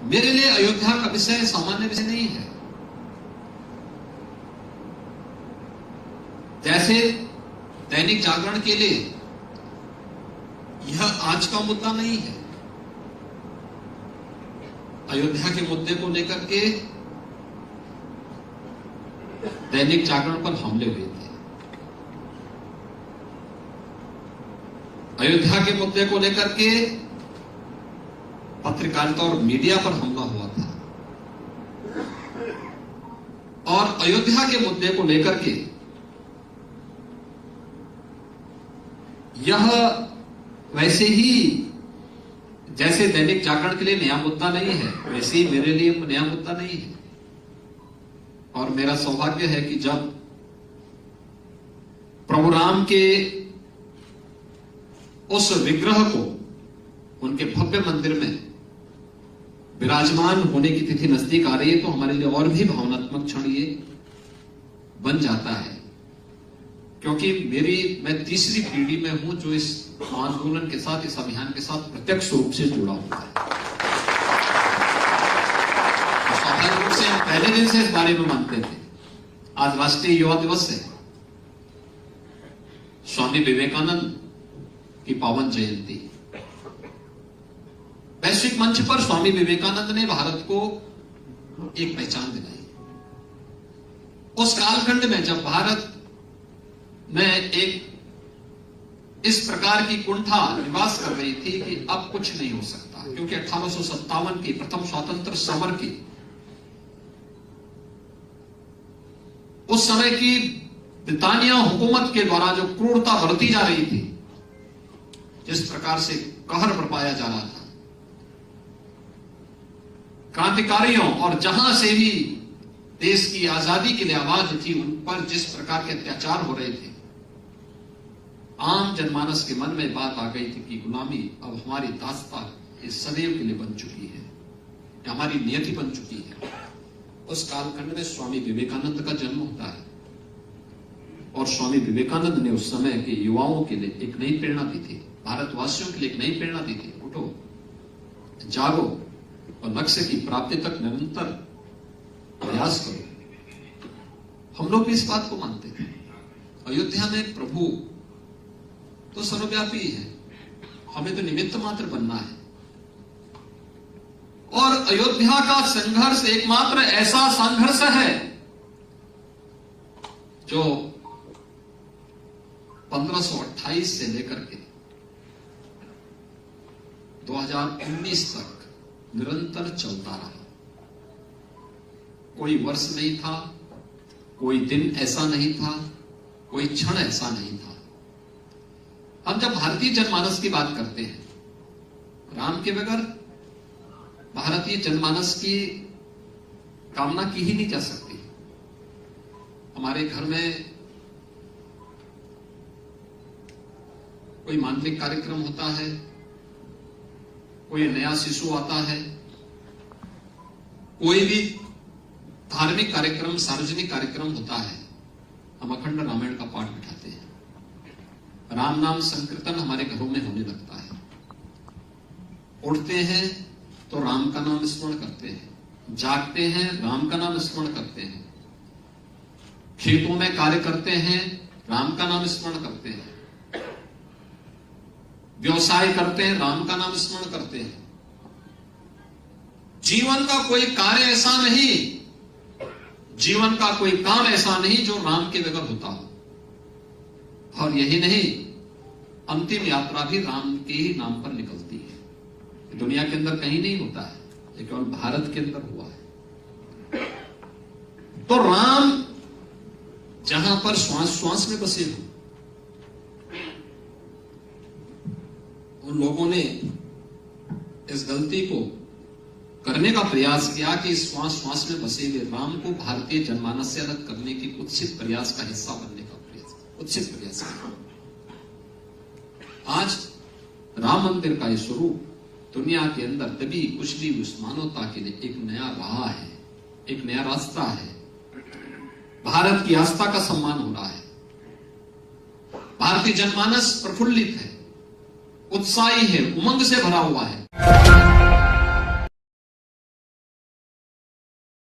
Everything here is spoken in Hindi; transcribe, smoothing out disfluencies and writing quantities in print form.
मेरे लिए अयोध्या का विषय सामान्य विषय नहीं है। जैसे दैनिक जागरण के लिए यह आज का मुद्दा नहीं है। अयोध्या के मुद्दे को लेकर के दैनिक जागरण पर हमले हुए थे। अयोध्या के मुद्दे को लेकर के पत्रकारिता और मीडिया पर हमला हुआ था। और अयोध्या के मुद्दे को लेकर के यह वैसे ही जैसे दैनिक जागरण के लिए नया मुद्दा नहीं है, वैसे ही मेरे लिए नया मुद्दा नहीं है। और मेरा सौभाग्य है कि जब प्रभु राम के उस विग्रह को उनके भव्य मंदिर में विराजमान होने की तिथि नजदीक आ रही है, तो हमारे लिए और भी भावनात्मक क्षण ये बन जाता है। क्योंकि मैं तीसरी पीढ़ी में हूं जो इस आंदोलन के साथ, इस अभियान के साथ प्रत्यक्ष रूप से जुड़ा हुआ है। स्वाभाविक रूप से हम पहले दिन से इस बारे में मानते थे। आज राष्ट्रीय युवा दिवस है, स्वामी विवेकानंद की पावन जयंती। वैश्विक मंच पर स्वामी विवेकानंद ने भारत को एक पहचान दिलाई। उस कालखंड में जब भारत में एक इस प्रकार की कुंठा निवास कर रही थी कि अब कुछ नहीं हो सकता, क्योंकि 1857 की प्रथम स्वतंत्र समर की उस समय की ब्रिटानिया हुकूमत के द्वारा जो क्रूरता बरती जा रही थी, जिस प्रकार से कहर बरपाया जा रहा था, क्रांतिकारियों और जहां से भी देश की आजादी के लिए आवाज थी, उन पर जिस प्रकार के अत्याचार हो रहे थे, आम जनमानस के मन में बात आ गई थी कि गुलामी अब हमारी दास्तां इस सदैव के लिए बन चुकी है, हमारी नियति बन चुकी है। उस कालखंड में स्वामी विवेकानंद का जन्म होता है और स्वामी विवेकानंद ने उस समय के युवाओं के लिए एक नई प्रेरणा दी थी, भारतवासियों के लिए एक नई प्रेरणा दी थी। उठो, जागो और लक्ष्य की प्राप्ति तक निरंतर प्रयास करो। हम लोग भी इस बात को मानते थे। अयोध्या में प्रभु तो सर्वव्यापी है, हमें तो निमित्त मात्र बनना है। और अयोध्या का संघर्ष एकमात्र ऐसा संघर्ष है जो 1528 से लेकर के 2019 तक निरंतर चलता रहा। कोई वर्ष नहीं था, कोई दिन ऐसा नहीं था, कोई क्षण ऐसा नहीं था। हम जब भारतीय जनमानस की बात करते हैं, राम के बगैर भारतीय जनमानस की कामना की ही नहीं जा सकती। हमारे घर में कोई मांगलिक कार्यक्रम होता है, कोई नया शिशु आता है, कोई भी धार्मिक कार्यक्रम, सार्वजनिक कार्यक्रम होता है, हम अखंड रामायण का पाठ बिठाते हैं। राम नाम संकीर्तन हमारे घरों में होने लगता है। उठते हैं तो राम का नाम स्मरण करते हैं, जागते हैं राम का नाम स्मरण करते हैं, खेतों में कार्य करते हैं राम का नाम स्मरण करते हैं, व्यवसाय करते हैं राम का नाम स्मरण करते हैं। जीवन का कोई कार्य ऐसा नहीं, जीवन का कोई काम ऐसा नहीं जो राम के बगैर होता हो। और यही नहीं, अंतिम यात्रा भी राम के ही नाम पर निकलती है। दुनिया के अंदर कहीं नहीं होता है, ये केवल भारत के अंदर हुआ है। तो राम जहां पर श्वास श्वास में बसे हो, उन लोगों ने इस गलती को करने का प्रयास किया कि श्वास श्वास में बसे हुए राम को भारतीय जनमानस से अलग करने की कुत्सित प्रयास का हिस्सा बनने का प्रयास, कुत्सित प्रयास किया। आज राम मंदिर का यह स्वरूप दुनिया के अंदर तभी कुछ भी उस मानवता के लिए एक नया राह है, एक नया रास्ता है। भारत की आस्था का सम्मान हो रहा है। भारतीय जनमानस प्रफुल्लित है, उत्साही है, उमंग से भरा हुआ है।